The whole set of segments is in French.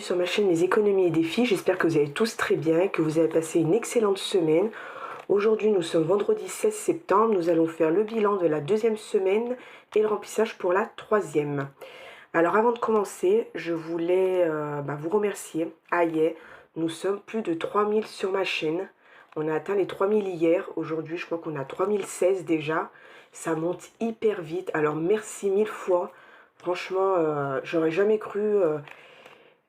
sur ma chaîne Mes économies et défis. J'espère que vous allez tous très bien, que vous avez passé une excellente semaine. Aujourd'hui, nous sommes vendredi 16 septembre. Nous allons faire le bilan de la deuxième semaine et le remplissage pour la troisième. Alors avant de commencer, je voulais vous remercier. Aïe, nous sommes plus de 3000 sur ma chaîne. On a atteint les 3000 hier. Aujourd'hui, je crois qu'on a 3016 déjà. Ça monte hyper vite. Alors merci mille fois. Franchement, j'aurais jamais cru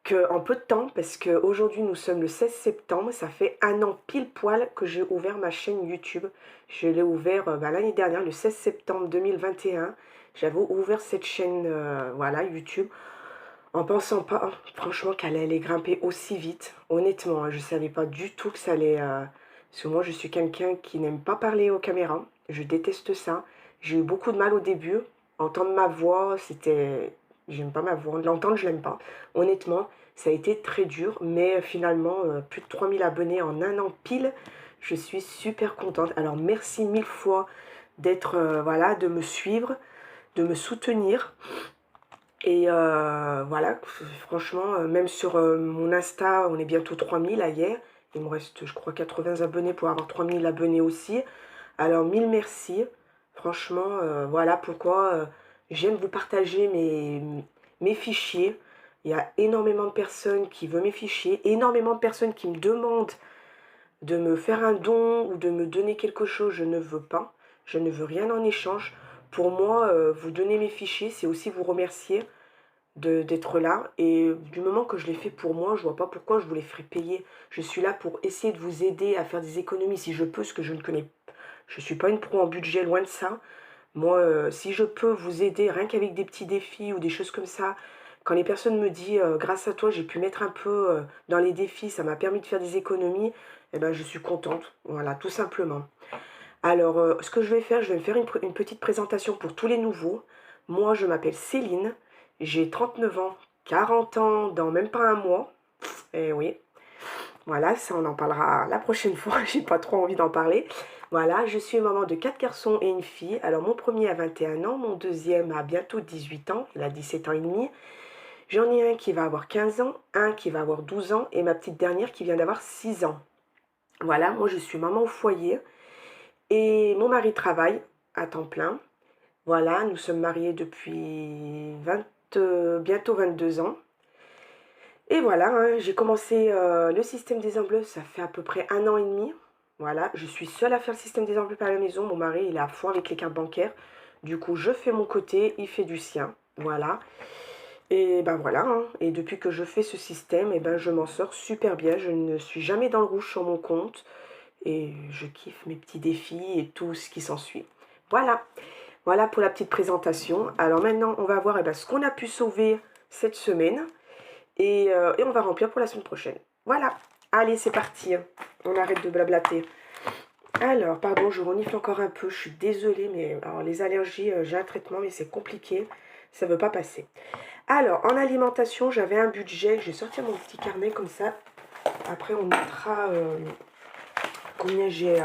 qu'en peu de temps, parce qu'aujourd'hui nous sommes le 16 septembre, ça fait un an pile poil que j'ai ouvert ma chaîne YouTube. Je l'ai ouvert l'année dernière, le 16 septembre 2021. J'avais ouvert cette chaîne voilà, YouTube, en pensant pas, franchement, qu'elle allait grimper aussi vite. Honnêtement, je ne savais pas du tout que ça allait... parce que moi, je suis quelqu'un qui n'aime pas parler aux caméras. Je déteste ça. J'ai eu beaucoup de mal au début. Entendre ma voix, c'était... J'aime pas ma voix. L'entendre, je l'aime pas. Honnêtement, ça a été très dur. Mais finalement, plus de 3000 abonnés en un an pile. Je suis super contente. Alors, merci mille fois d'être... voilà, de me suivre, de me soutenir. Et voilà, franchement, même sur mon Insta, on est bientôt 3000 là hier. Il me reste, je crois, 80 abonnés pour avoir 3000 abonnés aussi. Alors, mille merci. Franchement, voilà pourquoi j'aime vous partager mes fichiers. Il y a énormément de personnes qui veulent mes fichiers, énormément de personnes qui me demandent de me faire un don ou de me donner quelque chose. Je ne veux pas. Je ne veux rien en échange. Pour moi, vous donner mes fichiers, c'est aussi vous remercier d'être là, et du moment que je l'ai fait pour moi, je vois pas pourquoi je vous les ferai payer. Je suis là pour essayer de vous aider à faire des économies si je peux, ce que je ne connais. Je suis pas une pro en budget, loin de ça. Moi, si je peux vous aider rien qu'avec des petits défis ou des choses comme ça, quand les personnes me disent grâce à toi j'ai pu mettre un peu dans les défis, ça m'a permis de faire des économies, eh ben je suis contente. Voilà, tout simplement. Alors ce que je vais faire, je vais me faire une petite présentation pour tous les nouveaux. Moi, je m'appelle Céline. J'ai 39 ans, 40 ans dans même pas un mois. Et oui, voilà, ça on en parlera la prochaine fois, j'ai pas trop envie d'en parler. Voilà, je suis maman de 4 garçons et une fille. Alors mon premier a 21 ans, mon deuxième a bientôt 18 ans, il a 17 ans et demi. J'en ai un qui va avoir 15 ans, un qui va avoir 12 ans et ma petite dernière qui vient d'avoir 6 ans. Voilà, moi je suis maman au foyer et mon mari travaille à temps plein. Voilà, nous sommes mariés depuis bientôt 22 ans. Et voilà, hein, j'ai commencé le système des enveloppes, ça fait à peu près un an et demi. Voilà, je suis seule à faire le système des enveloppes à la maison. Mon mari, il est à fond avec les cartes bancaires. Du coup, je fais mon côté, il fait du sien. Voilà. Et ben voilà, hein. Et depuis que je fais ce système, et ben je m'en sors super bien. Je ne suis jamais dans le rouge sur mon compte. Et je kiffe mes petits défis et tout ce qui s'ensuit. Voilà. Voilà pour la petite présentation. Alors maintenant, on va voir ce qu'on a pu sauver cette semaine. Et on va remplir pour la semaine prochaine. Voilà. Allez, c'est parti. On arrête de blablater. Alors, pardon, je renifle encore un peu. Je suis désolée, mais alors, les allergies, j'ai un traitement, mais c'est compliqué. Ça ne veut pas passer. Alors, en alimentation, j'avais un budget. Je vais sortir mon petit carnet comme ça. Après, on mettra combien j'ai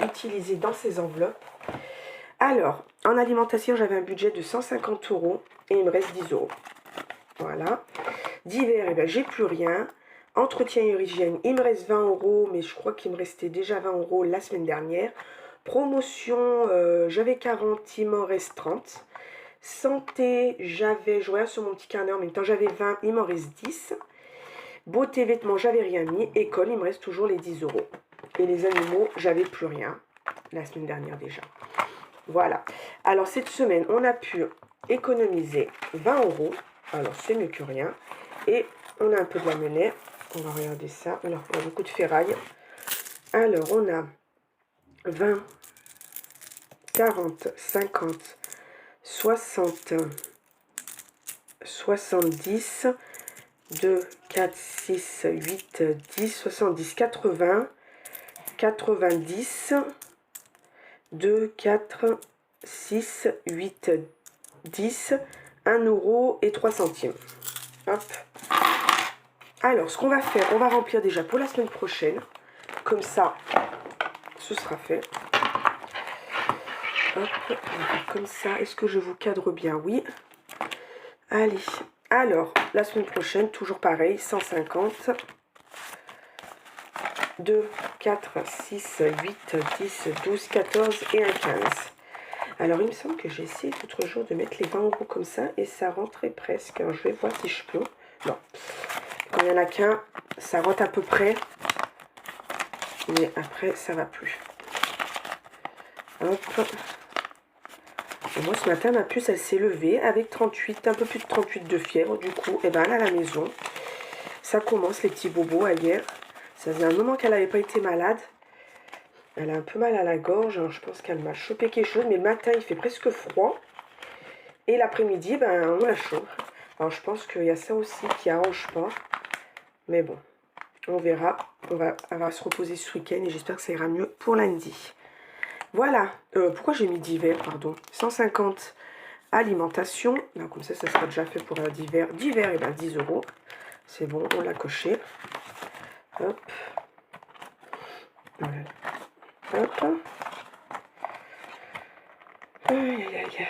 utilisé dans ces enveloppes. Alors, en alimentation, j'avais un budget de 150 € et il me reste 10 €. Voilà. Divers, j'ai plus rien. Entretien et hygiène, il me reste 20 €, mais je crois qu'il me restait déjà 20 € la semaine dernière. Promotion, j'avais 40, il m'en reste 30. Santé, je regarde sur mon petit carnet, en même temps j'avais 20, il m'en reste 10. Beauté, vêtements, j'avais rien mis. École, il me reste toujours les 10 €. Et les animaux, j'avais plus rien la semaine dernière déjà. Voilà. Alors cette semaine, on a pu économiser 20 €. Alors c'est mieux que rien. Et on a un peu de la monnaie. On va regarder ça. Alors on a beaucoup de ferraille. Alors on a 20, 40, 50, 60, 70, 2, 4, 6, 8, 10, 70, 80, 90, 2, 4, 6, 8, 10, 1 € et 3 centimes. Hop. Alors, ce qu'on va faire, on va remplir déjà pour la semaine prochaine. Comme ça, ce sera fait. Hop, on va faire comme ça. Est-ce que je vous cadre bien? Oui. Allez, Alors, la semaine prochaine, toujours pareil, 150. 2, 4, 6, 8, 10, 12, 14 et un 15. Alors, il me semble que j'ai essayé l'autre jour de mettre les 20 euros comme ça et ça rentrait presque. Alors, je vais voir si je peux. Non. Quand il n'y en a qu'un, ça rentre à peu près. Mais après, ça va plus. Hop. Et moi, ce matin, ma puce, elle s'est levée avec 38, un peu plus de 38 de fièvre. Du coup, eh ben, elle est à la maison. Ça commence, les petits bobos, hier. Ça faisait un moment qu'elle n'avait pas été malade. Elle a un peu mal à la gorge. Alors, je pense qu'elle m'a chopé quelque chose. Mais le matin, il fait presque froid. Et l'après-midi, ben, on la chauffe. Alors, je pense qu'il y a ça aussi qui arrange pas. Mais bon, on verra. Elle va se reposer ce week-end et j'espère que ça ira mieux pour lundi. Voilà. Pourquoi j'ai mis d'hiver, pardon. 150 alimentation. Là, comme ça sera déjà fait pour d'hiver. D'hiver, et ben 10 euros. C'est bon, on l'a coché. Hop. Voilà. Hop. Aïe, aïe, aïe.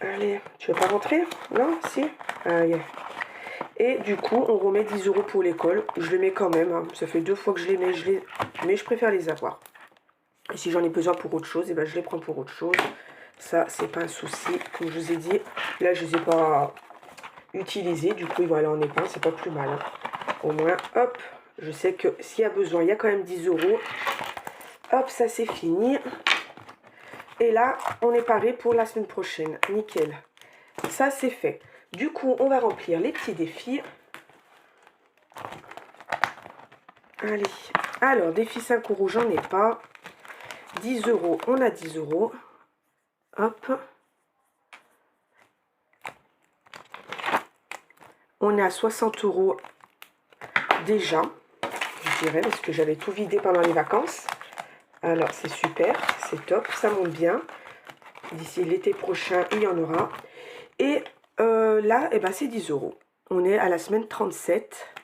Allez, tu veux pas rentrer? Non? Si? Aïe. Et du coup, on remet 10 euros pour l'école. Je les mets quand même. Hein. Ça fait 2 fois que je les mets. Mais je préfère les avoir. Et si j'en ai besoin pour autre chose, et ben je les prends pour autre chose. Ça, c'est pas un souci. Comme je vous ai dit, là, je les ai pas utilisés. Du coup, ils vont aller en épargne. C'est pas plus mal. Hein. Au moins, hop. Je sais que s'il y a besoin, il y a quand même 10 euros. Hop, ça c'est fini. Et là, on est paré pour la semaine prochaine. Nickel. Ça, c'est fait. Du coup, on va remplir les petits défis. Allez. Alors, défi 5 euros, j'en ai pas. 10 euros, on a 10 euros. Hop. On est à 60 euros déjà. Je dirais, parce que j'avais tout vidé pendant les vacances. Alors, c'est super. C'est top. Ça monte bien. D'ici l'été prochain, il y en aura. Et là, eh ben, c'est 10 euros. On est à la semaine 37.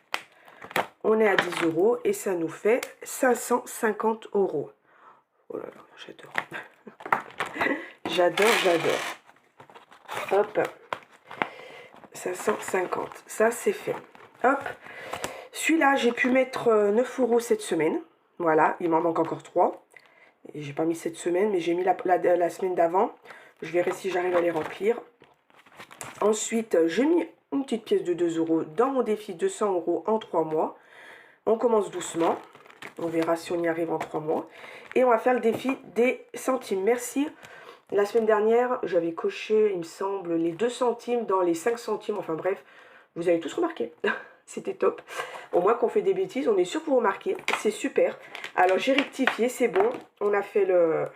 On est à 10 euros et ça nous fait 550 euros. Oh là là, j'adore. J'adore. Hop. 550. Ça, c'est fait. Hop. Celui-là, j'ai pu mettre 9 euros cette semaine. Voilà, il m'en manque encore 3. J'ai pas mis cette semaine, mais j'ai mis la semaine d'avant. Je verrai si j'arrive à les remplir. Ensuite, j'ai mis une petite pièce de 2 euros dans mon défi 200 euros en 3 mois. On commence doucement. On verra si on y arrive en 3 mois. Et on va faire le défi des centimes. Merci. La semaine dernière, j'avais coché, il me semble, les 2 centimes dans les 5 centimes. Enfin bref, vous avez tous remarqué. C'était top. Au moins qu'on fait des bêtises, on est sûr pour remarquer. C'est super. Alors, j'ai rectifié, c'est bon. On a fait le...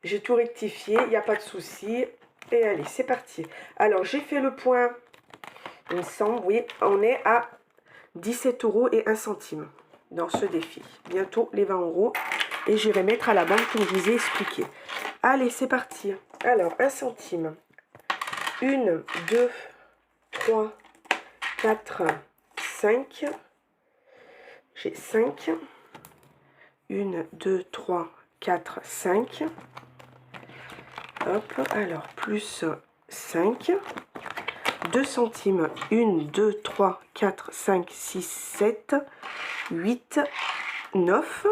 J'ai tout rectifié, il n'y a pas de souci. Et allez, c'est parti. Alors, j'ai fait le point, il me semble, oui. On est à 17 euros et 1 centime dans ce défi. Bientôt les 20 euros. Et j'irai mettre à la banque comme je vous ai expliqué. Allez, c'est parti. Alors, 1 centime. 1, 2, 3, 4, 5. J'ai 5. 1, 2, 3, 4, 5. Hop, alors, plus 5. 2 centimes. 1, 2, 3, 4, 5, 6, 7, 8, 9.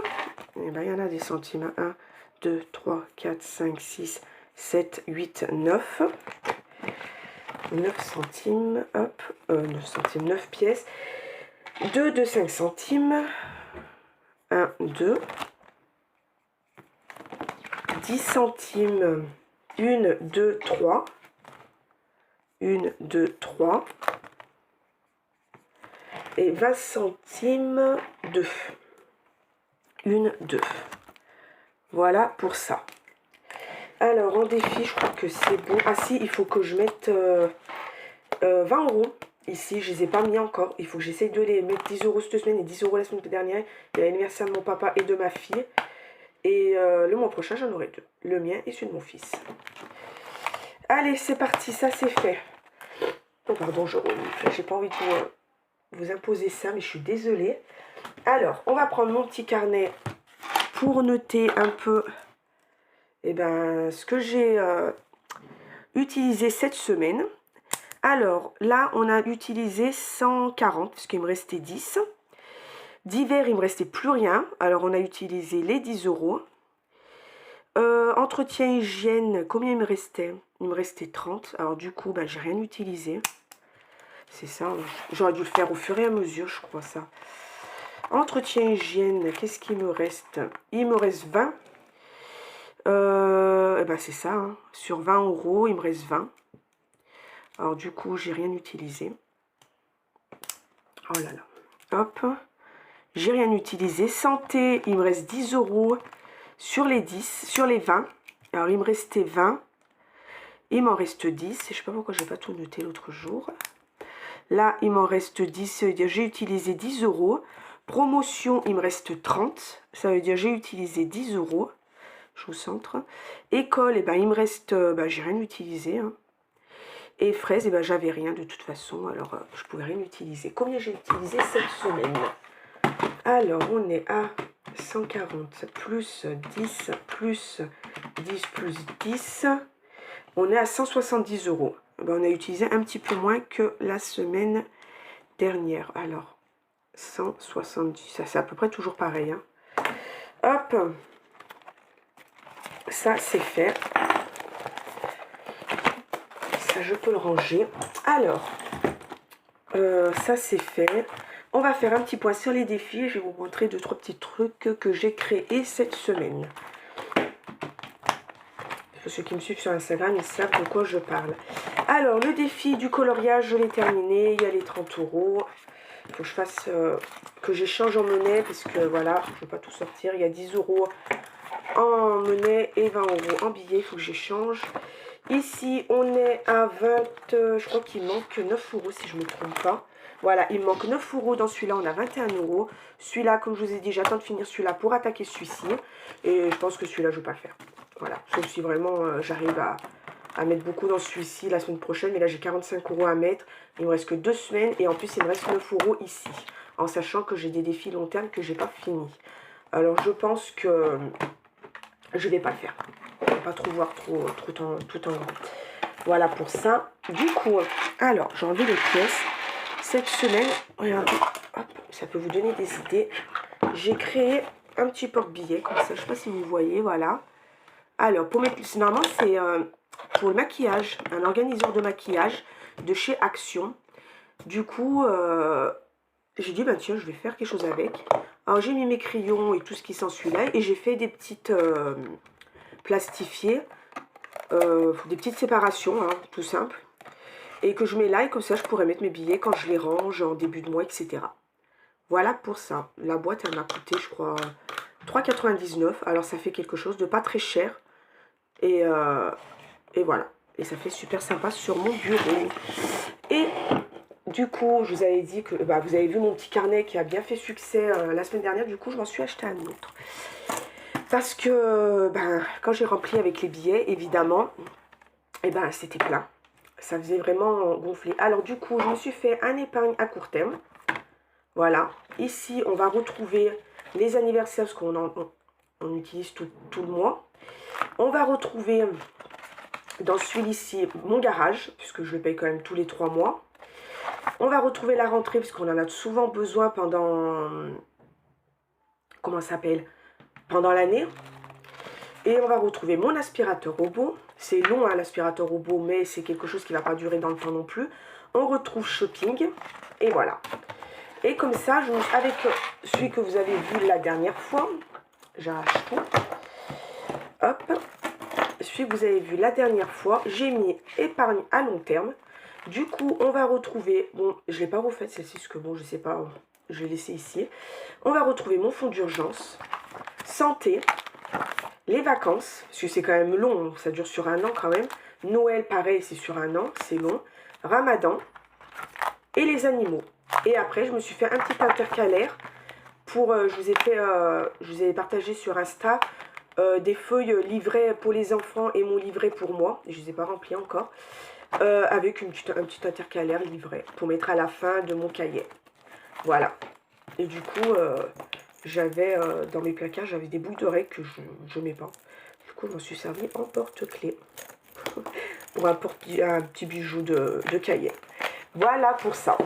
Et bien, il y en a des centimes. 1, 2, 3, 4, 5, 6, 7, 8, 9. 9 centimes. Hop, 9 centimes, 9 pièces. 2 de 5 centimes. 1, 2. 10 centimes. 1, 2, 3. 1, 2, 3. Et 20 centimes, 2. 1, 2. Voilà pour ça. Alors, en défi, je crois que c'est bon. Ah si, il faut que je mette 20 euros. Ici, je ne les ai pas mis encore. Il faut que j'essaye de les mettre 10 euros cette semaine et 10 euros la semaine dernière. Il y a l'anniversaire de mon papa et de ma fille. Et le mois prochain, j'en aurai 2. Le mien et celui de mon fils. Allez, c'est parti. Ça, c'est fait. Oh, pardon, j'ai pas envie de vous imposer ça, mais je suis désolée. Alors, on va prendre mon petit carnet pour noter un peu ce que j'ai utilisé cette semaine. Alors, là, on a utilisé 140, parce qu'il me restait 10. D'hiver, il me restait plus rien. Alors, on a utilisé les 10 euros. Entretien hygiène, combien il me restait? Il me restait 30. Alors, du coup, bah, j'ai rien utilisé. C'est ça, hein. J'aurais dû le faire au fur et à mesure, je crois ça. Entretien hygiène, qu'est-ce qu'il me reste? Il me reste 20. Et ben c'est ça, hein. Sur 20 euros, il me reste 20. Alors du coup, j'ai rien utilisé. Oh là là. Hop. J'ai rien utilisé. Santé, il me reste 10 euros sur les 10, sur les 20. Alors il me restait 20. Il m'en reste 10. Je sais pas pourquoi j'ai pas tout noté l'autre jour. Là, il m'en reste 10. Ça veut dire j'ai utilisé 10 euros. Promotion, il me reste 30. Ça veut dire j'ai utilisé 10 euros. Je vous centre. École, et ben, il me reste... j'ai rien utilisé. Hein. Et fraises, et ben, j'avais rien de toute façon. Alors, je pouvais rien utiliser. Combien j'ai utilisé cette semaine? Alors, on est à 140 plus 10 plus 10 plus 10. On est à 170 euros. Ben, on a utilisé un petit peu moins que la semaine dernière. Alors, 170. Ça, c'est à peu près toujours pareil. Hein. Hop. Ça, c'est fait. Ça, je peux le ranger. Alors, ça, c'est fait. On va faire un petit point sur les défis. Je vais vous montrer 2-3 petits trucs que j'ai créés cette semaine. Pour ceux qui me suivent sur Instagram, ils savent de quoi je parle. Alors, le défi du coloriage, je l'ai terminé. Il y a les 30 euros. Il faut que je fasse... que j'échange en monnaie. Parce que, voilà, je ne vais pas tout sortir. Il y a 10 euros en monnaie et 20 euros en billets. Il faut que j'échange. Ici, on est à 20... je crois qu'il manque 9 euros si je ne me trompe pas. Voilà, il me manque 9 euros dans celui-là. On a 21 euros. Celui-là, comme je vous ai dit, j'attends de finir celui-là pour attaquer celui-ci. Et je pense que celui-là, je ne vais pas le faire. Voilà, sauf si vraiment j'arrive à mettre beaucoup dans celui-ci la semaine prochaine. Mais là, j'ai 45 euros à mettre. Il me reste que 2 semaines. Et en plus, il me reste 9 euros ici. En sachant que j'ai des défis long terme que j'ai pas fini. Alors, je pense que je vais pas le faire. Je vais pas trop voir tout en grand. Voilà pour ça. Du coup, alors, j'ai enlevé les pièces. Cette semaine, regardez, hop, ça peut vous donner des idées. J'ai créé un petit porte-billets comme ça. Je sais pas si vous voyez, voilà. Alors, pour mettre, normalement, c'est pour le maquillage, un organiseur de maquillage de chez Action. Du coup, j'ai dit, ben tiens, je vais faire quelque chose avec. Alors, j'ai mis mes crayons et tout ce qui s'ensuit là. Et j'ai fait des petites plastifiées, des petites séparations, hein, tout simple. Et que je mets là, et comme ça, je pourrais mettre mes billets quand je les range en début de mois, etc. Voilà pour ça. La boîte, elle m'a coûté, je crois, 3,99 €. Alors, ça fait quelque chose de pas très cher. Et voilà. Et ça fait super sympa sur mon bureau. Et du coup, je vous avais dit que vous avez vu mon petit carnet qui a bien fait succès la semaine dernière. Du coup, je m'en suis acheté un autre. Parce que quand j'ai rempli avec les billets, évidemment, c'était plein. Ça faisait vraiment gonfler. Alors du coup, je me suis fait un épargne à court terme. Voilà. Ici, on va retrouver les anniversaires parce qu'on utilise tout le mois. On va retrouver dans celui-ci mon garage, puisque je le paye quand même tous les 3 mois. On va retrouver la rentrée, parce qu'on en a souvent besoin pendant... Comment ça s'appelle? Pendant l'année. Et on va retrouver mon aspirateur robot. C'est long, hein, l'aspirateur robot, mais c'est quelque chose qui ne va pas durer dans le temps non plus. On retrouve shopping. Et voilà. Et comme ça, avec celui que vous avez vu la dernière fois, j'arrache tout. Hop. Celui que vous avez vu la dernière fois, j'ai mis épargne à long terme. Du coup, on va retrouver... Bon, je ne l'ai pas refait celle-ci, parce que bon, je ne sais pas, je l'ai laissé ici. On va retrouver mon fonds d'urgence. Santé. Les vacances, parce que c'est quand même long, ça dure sur un an quand même. Noël, pareil, c'est sur un an, c'est long. Ramadan et les animaux. Et après, je me suis fait un petit intercalaire pour, je vous ai partagé sur Insta des feuilles livrées pour les enfants et mon livret pour moi. Je ne les ai pas remplis encore. Avec un petit intercalaire livré pour mettre à la fin de mon cahier. Voilà. Et du coup... j'avais dans mes placards, j'avais des boucles d'oreilles que je ne mets pas. Du coup, je m'en suis servi en porte-clés. pour un petit bijou de Cayenne. Voilà pour ça.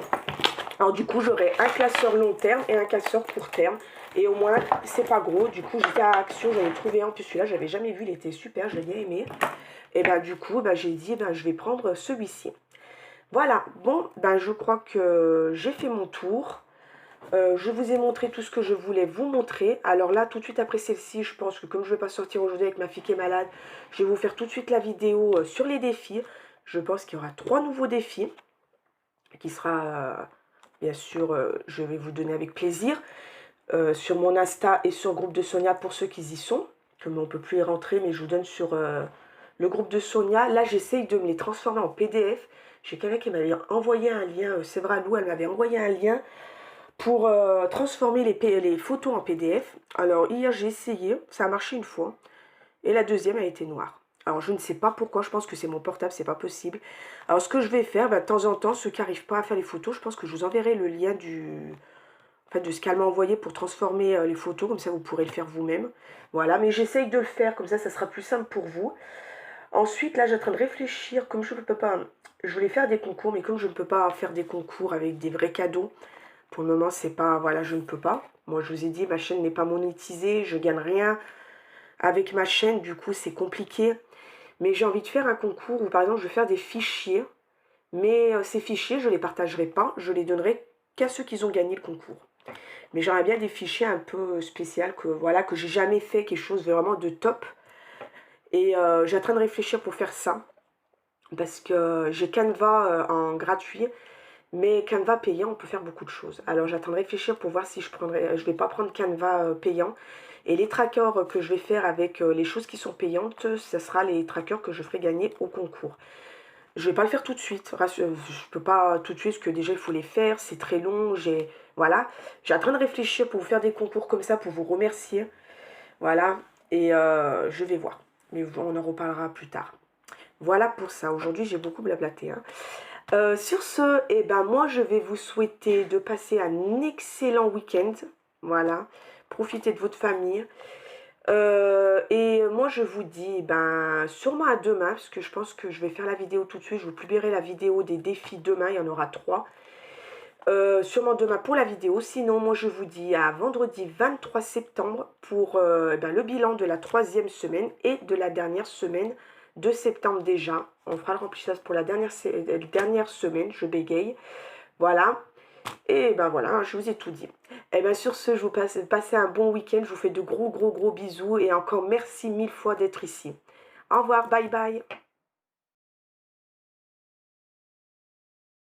Alors du coup, j'aurai un classeur long terme et un classeur court terme. Et au moins, c'est pas gros. Du coup, j'étais à Action, j'en ai trouvé un. Puis celui-là, j'avais jamais vu, il était super, je l'ai bien aimé. Et ben du coup, j'ai dit, je vais prendre celui-ci. Voilà, bon, je crois que j'ai fait mon tour. Je vous ai montré tout ce que je voulais vous montrer. Alors là, tout de suite après celle-ci, je pense que comme je ne vais pas sortir aujourd'hui avec ma fille qui est malade, je vais vous faire tout de suite la vidéo sur les défis. Je pense qu'il y aura 3 nouveaux défis qui sera, bien sûr, je vais vous donner avec plaisir. Sur mon Insta et sur le groupe de Sonia pour ceux qui y sont. Comme on ne peut plus y rentrer, mais je vous donne sur le groupe de Sonia. Là, j'essaye de me les transformer en PDF. J'ai quelqu'un qui m'avait envoyé un lien, c'est vrai, Lou, elle m'avait envoyé un lien pour transformer les photos en PDF. Alors, hier, j'ai essayé, ça a marché une fois. Et la deuxième a été noire. Alors, je ne sais pas pourquoi, je pense que c'est mon portable, c'est pas possible. Alors, ce que je vais faire, de temps en temps, ceux qui n'arrivent pas à faire les photos, je pense que je vous enverrai le lien de ce qu'elle m'a envoyé pour transformer les photos, comme ça vous pourrez le faire vous-même. Voilà, mais j'essaye de le faire, comme ça sera plus simple pour vous. Ensuite, là, j'ai en train de réfléchir, comme je ne peux pas, je voulais faire des concours, mais comme je ne peux pas faire des concours avec des vrais cadeaux, pour le moment, c'est pas, voilà, je ne peux pas. Moi, je vous ai dit, ma chaîne n'est pas monétisée, je gagne rien avec ma chaîne, du coup, c'est compliqué. Mais j'ai envie de faire un concours où, par exemple, je vais faire des fichiers, mais ces fichiers, je ne les partagerai pas, je les donnerai qu'à ceux qui ont gagné le concours. Mais j'aurais bien des fichiers un peu spéciaux que voilà que j'ai jamais fait, quelque chose vraiment de top. Et j'ai en train de réfléchir pour faire ça. Parce que j'ai Canva en gratuit. Mais Canva payant, on peut faire beaucoup de choses. Alors j'attends de réfléchir pour voir si je prendrai. Je vais pas prendre Canva payant. Et les trackers que je vais faire avec les choses qui sont payantes, ce sera les trackers que je ferai gagner au concours. Je vais pas le faire tout de suite. Je peux pas tout de suite parce que déjà il faut les faire. C'est très long. Voilà. J'ai en train de réfléchir pour vous faire des concours comme ça pour vous remercier. Voilà. Et je vais voir. Mais on en reparlera plus tard. Voilà pour ça. Aujourd'hui j'ai beaucoup blablaté. Sur ce, moi je vais vous souhaiter de passer un excellent week-end. Voilà. Profitez de votre famille. Et moi je vous dis sûrement à demain, parce que je pense que je vais faire la vidéo tout de suite. Je vous publierai la vidéo des défis demain, il y en aura 3. Sûrement demain pour la vidéo. Sinon moi je vous dis à vendredi 23 septembre pour le bilan de la 3e semaine et de la dernière semaine de septembre déjà. On fera le remplissage pour la dernière semaine, je bégaye. Voilà. Et voilà, je vous ai tout dit. Et sur ce, je vous passez un bon week-end. Je vous fais de gros bisous. Et encore merci 1000 fois d'être ici. Au revoir, bye bye.